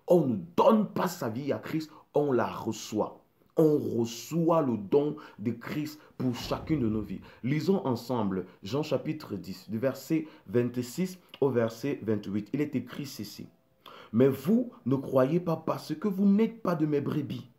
on ne donne pas sa vie à Christ, on la reçoit. On reçoit le don de Christ pour chacune de nos vies. Lisons ensemble Jean chapitre 10, du verset 26 au verset 28. Il est écrit ceci. Mais vous ne croyez pas parce que vous n'êtes pas de mes brebis.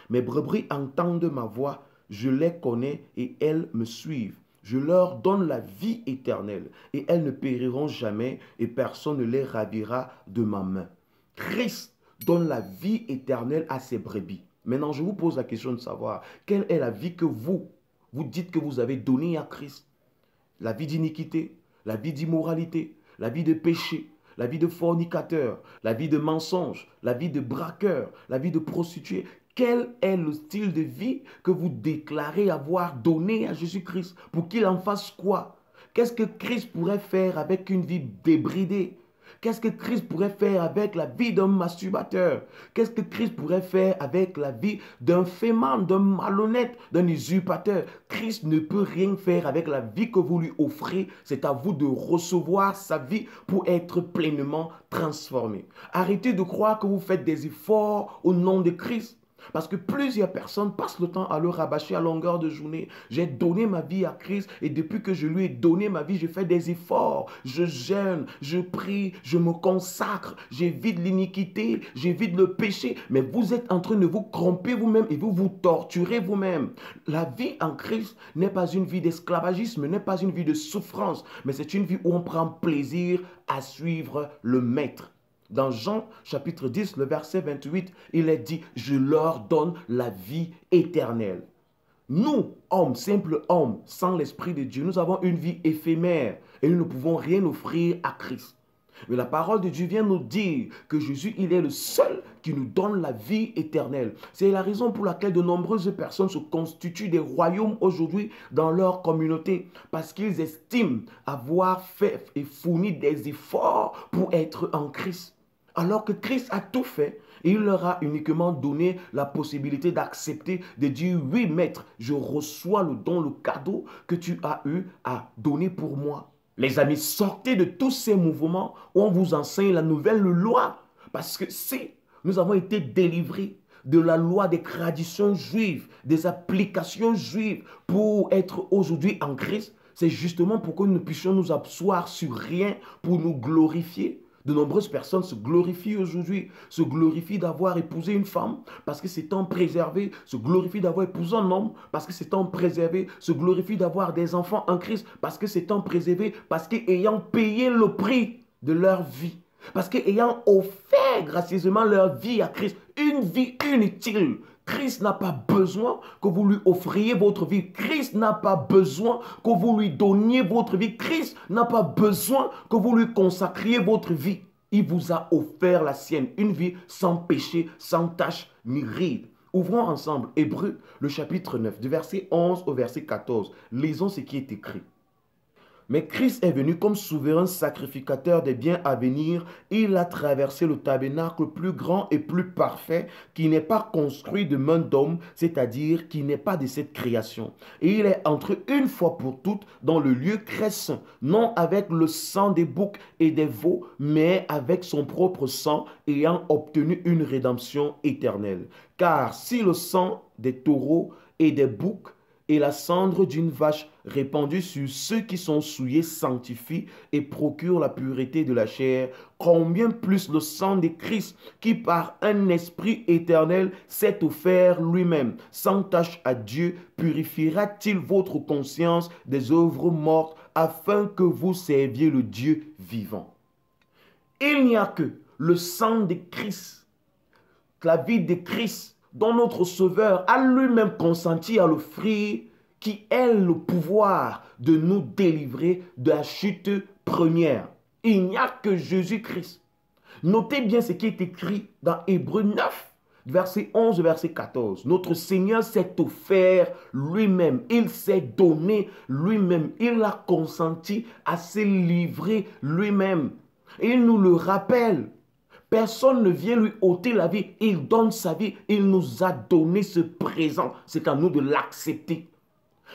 Mes brebis entendent ma voix, je les connais et elles me suivent. Je leur donne la vie éternelle et elles ne périront jamais et personne ne les ravira de ma main. Christ donne la vie éternelle à ses brebis. Maintenant, je vous pose la question de savoir quelle est la vie que vous dites que vous avez donnée à Christ. La vie d'iniquité, la vie d'immoralité, la vie de péché, la vie de fornicateur, la vie de mensonge, la vie de braqueur, la vie de prostituée. Quel est le style de vie que vous déclarez avoir donné à Jésus-Christ pour qu'il en fasse quoi? Qu'est-ce que Christ pourrait faire avec une vie débridée? Qu'est-ce que Christ pourrait faire avec la vie d'un masturbateur? Qu'est-ce que Christ pourrait faire avec la vie d'un fémant, d'un malhonnête, d'un usurpateur? Christ ne peut rien faire avec la vie que vous lui offrez. C'est à vous de recevoir sa vie pour être pleinement transformé. Arrêtez de croire que vous faites des efforts au nom de Christ. Parce que plusieurs personnes passent le temps à le rabâcher à longueur de journée. J'ai donné ma vie à Christ et depuis que je lui ai donné ma vie, je fais des efforts. Je jeûne, je prie, je me consacre, j'évite l'iniquité, j'évite le péché. Mais vous êtes en train de vous corrompre vous-même et vous vous torturez vous-même. La vie en Christ n'est pas une vie d'esclavagisme, n'est pas une vie de souffrance, mais c'est une vie où on prend plaisir à suivre le Maître. Dans Jean chapitre 10, le verset 28, il est dit, je leur donne la vie éternelle. Nous, hommes, simples hommes, sans l'Esprit de Dieu, nous avons une vie éphémère et nous ne pouvons rien offrir à Christ. Mais la parole de Dieu vient nous dire que Jésus, il est le seul qui nous donne la vie éternelle. C'est la raison pour laquelle de nombreuses personnes se constituent des royaumes aujourd'hui dans leur communauté. Parce qu'ils estiment avoir fait et fourni des efforts pour être en Christ. Alors que Christ a tout fait, et il leur a uniquement donné la possibilité d'accepter, de dire, oui maître, je reçois le don, le cadeau que tu as eu à donner pour moi. Les amis, sortez de tous ces mouvements où on vous enseigne la nouvelle loi. Parce que si nous avons été délivrés de la loi des traditions juives, des applications juives pour être aujourd'hui en Christ, c'est justement pour que nous puissions nous asseoir sur rien pour nous glorifier. De nombreuses personnes se glorifient aujourd'hui, se glorifient d'avoir épousé une femme parce que c'est temps préservé, se glorifient d'avoir épousé un homme parce que c'est temps préservé, se glorifient d'avoir des enfants en Christ parce que c'est temps préservé, parce qu'ayant payé le prix de leur vie, parce qu'ayant offert gracieusement leur vie à Christ, une vie inutile. Christ n'a pas besoin que vous lui offriez votre vie. Christ n'a pas besoin que vous lui donniez votre vie. Christ n'a pas besoin que vous lui consacriez votre vie. Il vous a offert la sienne, une vie sans péché, sans tache ni ride. Ouvrons ensemble Hébreux, le chapitre 9, du verset 11 au verset 14. Lisons ce qui est écrit. Mais Christ est venu comme souverain sacrificateur des biens à venir. Il a traversé le tabernacle plus grand et plus parfait qui n'est pas construit de main d'homme, c'est-à-dire qui n'est pas de cette création. Et il est entré une fois pour toutes dans le lieu très saint, non avec le sang des boucs et des veaux, mais avec son propre sang, ayant obtenu une rédemption éternelle. Car si le sang des taureaux et des boucs et la cendre d'une vache répandue sur ceux qui sont souillés sanctifie et procure la pureté de la chair, combien plus le sang de Christ qui par un esprit éternel s'est offert lui-même, sans tache à Dieu, purifiera-t-il votre conscience des œuvres mortes afin que vous serviez le Dieu vivant. Il n'y a que le sang de Christ, la vie de Christ, dont notre Sauveur a lui-même consenti à l'offrir, qui est le pouvoir de nous délivrer de la chute première. Il n'y a que Jésus-Christ. Notez bien ce qui est écrit dans Hébreux 9, verset 11, verset 14. Notre Seigneur s'est offert lui-même. Il s'est donné lui-même. Il a consenti à se livrer lui-même. Et il nous le rappelle. Personne ne vient lui ôter la vie. Il donne sa vie. Il nous a donné ce présent. C'est à nous de l'accepter.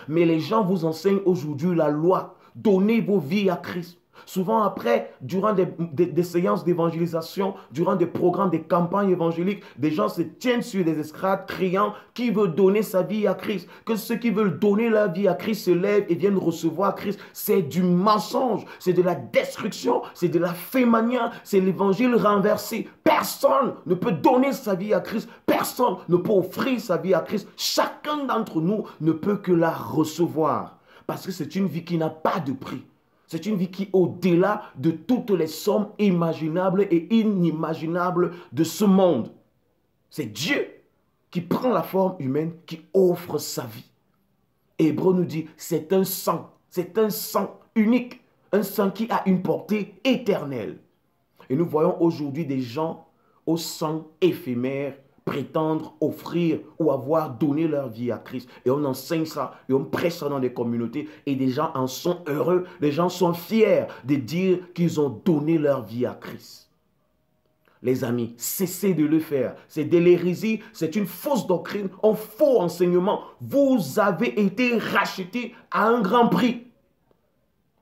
Mais les gens vous enseignent aujourd'hui la loi. Donnez vos vies à Christ. Souvent après, durant des séances d'évangélisation, durant des programmes, des campagnes évangéliques, des gens se tiennent sur des estrades criant qui veut donner sa vie à Christ. Que ceux qui veulent donner leur vie à Christ se lèvent et viennent recevoir Christ. C'est du mensonge, c'est de la destruction, c'est de la fémania, c'est l'évangile renversé. Personne ne peut donner sa vie à Christ. Personne ne peut offrir sa vie à Christ. Chacun d'entre nous ne peut que la recevoir. Parce que c'est une vie qui n'a pas de prix. C'est une vie qui est au-delà de toutes les sommes imaginables et inimaginables de ce monde. C'est Dieu qui prend la forme humaine, qui offre sa vie. Hébreu nous dit, c'est un sang unique, un sang qui a une portée éternelle. Et nous voyons aujourd'hui des gens au sang éphémère prétendre offrir ou avoir donné leur vie à Christ. Et on enseigne ça et on prêche ça dans des communautés et des gens en sont heureux. Les gens sont fiers de dire qu'ils ont donné leur vie à Christ. Les amis, cessez de le faire. C'est de l'hérésie, c'est une fausse doctrine, un faux enseignement. Vous avez été rachetés à un grand prix.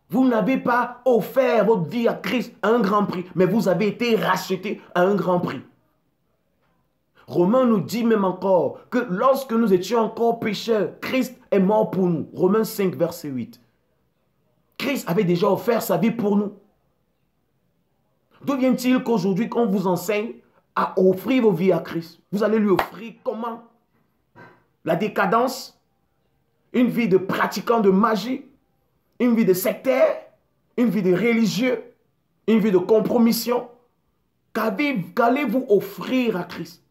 Vous n'avez pas offert votre vie à Christ à un grand prix, mais vous avez été rachetés à un grand prix. Romains nous dit même encore que lorsque nous étions encore pécheurs, Christ est mort pour nous. Romains 5, verset 8. Christ avait déjà offert sa vie pour nous. D'où vient-il qu'aujourd'hui, qu'on vous enseigne à offrir vos vies à Christ, vous allez lui offrir comment? La décadence? Une vie de pratiquant de magie? Une vie de sectaire? Une vie de religieux? Une vie de compromission? Qu'allez-vous offrir à Christ?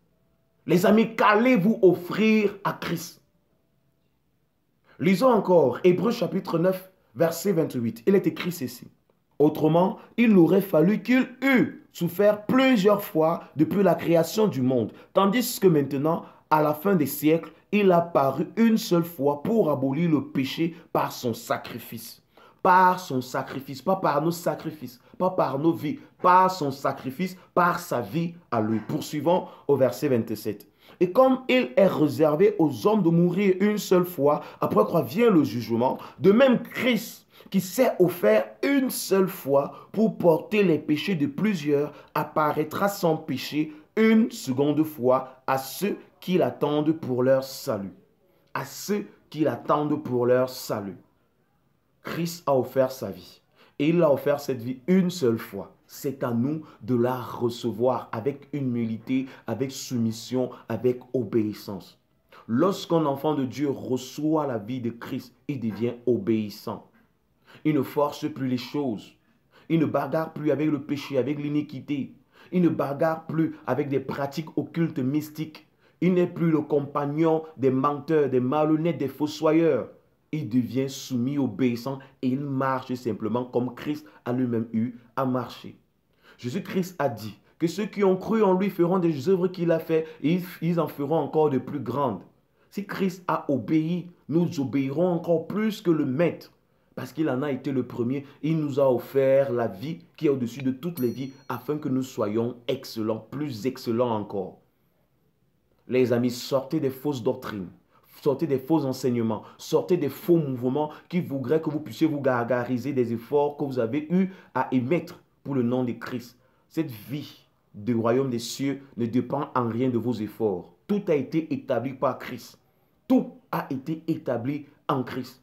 Les amis, qu'allez-vous offrir à Christ? Lisons encore Hébreux chapitre 9, verset 28. Il est écrit ceci. Autrement, il aurait fallu qu'il eût souffert plusieurs fois depuis la création du monde, tandis que maintenant, à la fin des siècles, il a paru une seule fois pour abolir le péché par son sacrifice. Par son sacrifice, pas par nos sacrifices, pas par nos vies, par son sacrifice, par sa vie à lui. Poursuivons au verset 27. Et comme il est réservé aux hommes de mourir une seule fois, après quoi vient le jugement, de même Christ, qui s'est offert une seule fois pour porter les péchés de plusieurs, apparaîtra sans péché une seconde fois à ceux qui l'attendent pour leur salut. À ceux qui l'attendent pour leur salut. Christ a offert sa vie. Et il a offert cette vie une seule fois. C'est à nous de la recevoir avec humilité, avec soumission, avec obéissance. Lorsqu'un enfant de Dieu reçoit la vie de Christ, il devient obéissant. Il ne force plus les choses. Il ne bagarre plus avec le péché, avec l'iniquité. Il ne bagarre plus avec des pratiques occultes mystiques. Il n'est plus le compagnon des menteurs, des malhonnêtes, des fossoyeurs. Il devient soumis, obéissant et il marche simplement comme Christ a lui-même eu à marcher. Jésus-Christ a dit que ceux qui ont cru en lui feront des œuvres qu'il a fait et ils en feront encore de plus grandes. Si Christ a obéi, nous obéirons encore plus que le Maître. Parce qu'il en a été le premier, il nous a offert la vie qui est au-dessus de toutes les vies afin que nous soyons excellents, plus excellents encore. Les amis, sortez des fausses doctrines. Sortez des faux enseignements, sortez des faux mouvements qui voudraient que vous puissiez vous gargariser des efforts que vous avez eu à émettre pour le nom de Christ. Cette vie du royaume des cieux ne dépend en rien de vos efforts. Tout a été établi par Christ. Tout a été établi en Christ.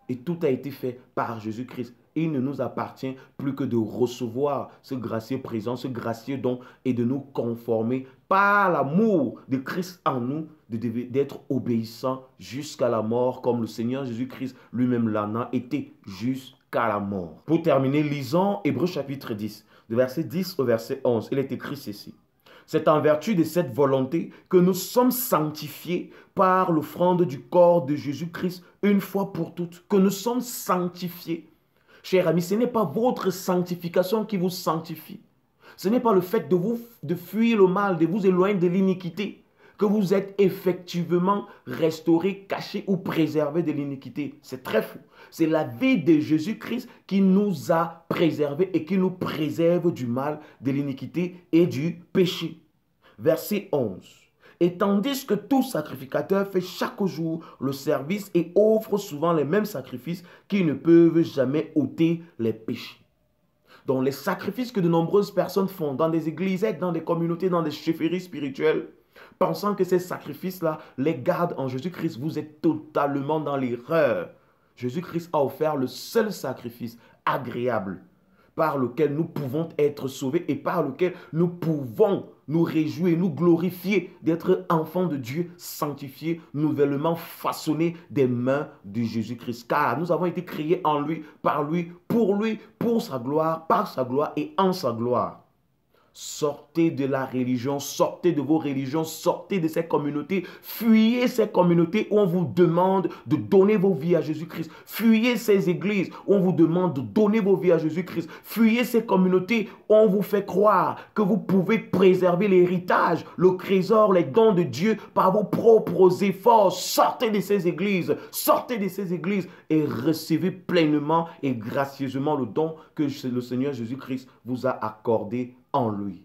Et tout a été fait par Jésus-Christ. Il ne nous appartient plus que de recevoir ce gracieux présent, ce gracieux don et de nous conformer par l'amour de Christ en nous, d'être obéissants jusqu'à la mort comme le Seigneur Jésus-Christ lui-même l'en a été jusqu'à la mort. Pour terminer, lisons Hébreux chapitre 10, de verset 10 au verset 11. Il est écrit ceci. C'est en vertu de cette volonté que nous sommes sanctifiés par l'offrande du corps de Jésus-Christ une fois pour toutes, que nous sommes sanctifiés. Chers amis, ce n'est pas votre sanctification qui vous sanctifie. Ce n'est pas le fait de fuir le mal, de vous éloigner de l'iniquité, que vous êtes effectivement restauré, caché ou préservé de l'iniquité. C'est très fou. C'est la vie de Jésus-Christ qui nous a préservés et qui nous préserve du mal, de l'iniquité et du péché. Verset 11. Et tandis que tout sacrificateur fait chaque jour le service et offre souvent les mêmes sacrifices qui ne peuvent jamais ôter les péchés. Donc les sacrifices que de nombreuses personnes font dans des églises, dans des communautés, dans des chefferies spirituelles, pensant que ces sacrifices-là les gardent en Jésus-Christ, vous êtes totalement dans l'erreur. Jésus-Christ a offert le seul sacrifice agréable par lequel nous pouvons être sauvés et par lequel nous pouvons nous réjouir, nous glorifier d'être enfants de Dieu, sanctifiés, nouvellement façonnés des mains de Jésus-Christ. Car nous avons été créés en lui, pour sa gloire, par sa gloire et en sa gloire. Sortez de la religion, sortez de vos religions, sortez de ces communautés, fuyez ces communautés où on vous demande de donner vos vies à Jésus-Christ. Fuyez ces églises où on vous demande de donner vos vies à Jésus-Christ. Fuyez ces communautés où on vous fait croire que vous pouvez préserver l'héritage, le trésor, les dons de Dieu par vos propres efforts. Sortez de ces églises et recevez pleinement et gracieusement le don que le Seigneur Jésus-Christ vous a accordé en lui.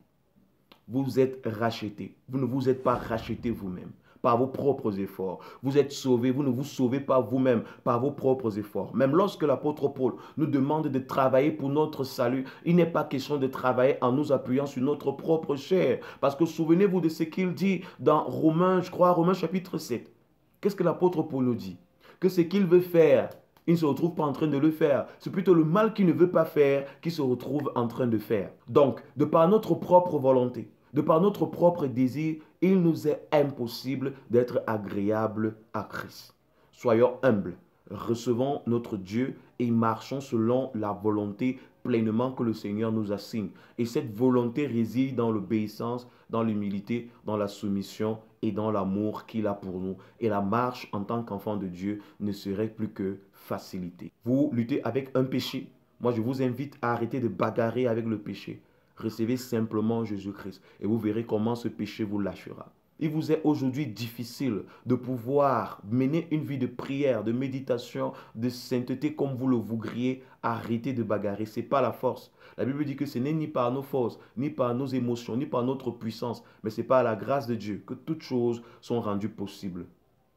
Vous êtes rachetés. Vous ne vous êtes pas rachetés vous-même par vos propres efforts. Vous êtes sauvés. Vous ne vous sauvez pas vous-même par vos propres efforts. Même lorsque l'apôtre Paul nous demande de travailler pour notre salut, il n'est pas question de travailler en nous appuyant sur notre propre chair. Parce que souvenez-vous de ce qu'il dit dans Romains, je crois, Romains chapitre 7. Qu'est-ce que l'apôtre Paul nous dit? Que ce qu'il veut faire, il ne se retrouve pas en train de le faire. C'est plutôt le mal qu'il ne veut pas faire qu'il se retrouve en train de faire. Donc, de par notre propre volonté, de par notre propre désir, il nous est impossible d'être agréables à Christ. Soyons humbles, recevons notre Dieu et marchons selon la volonté pleinement que le Seigneur nous assigne. Et cette volonté réside dans l'obéissance, dans l'humilité, dans la soumission et dans l'amour qu'il a pour nous. Et la marche en tant qu'enfant de Dieu ne serait plus que facilité. Vous luttez avec un péché. Moi, je vous invite à arrêter de bagarrer avec le péché. Recevez simplement Jésus-Christ et vous verrez comment ce péché vous lâchera. Il vous est aujourd'hui difficile de pouvoir mener une vie de prière, de méditation, de sainteté comme vous le voudriez. Arrêtez de bagarrer, ce n'est pas la force. La Bible dit que ce n'est ni par nos forces, ni par nos émotions, ni par notre puissance, mais c'est par la grâce de Dieu que toutes choses sont rendues possibles.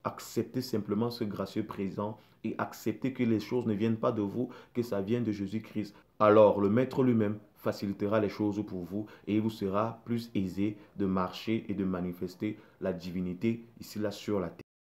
Acceptez simplement ce gracieux présent et acceptez que les choses ne viennent pas de vous, que ça vient de Jésus-Christ. Alors le Maître lui-même facilitera les choses pour vous et il vous sera plus aisé de marcher et de manifester la divinité ici là sur la terre.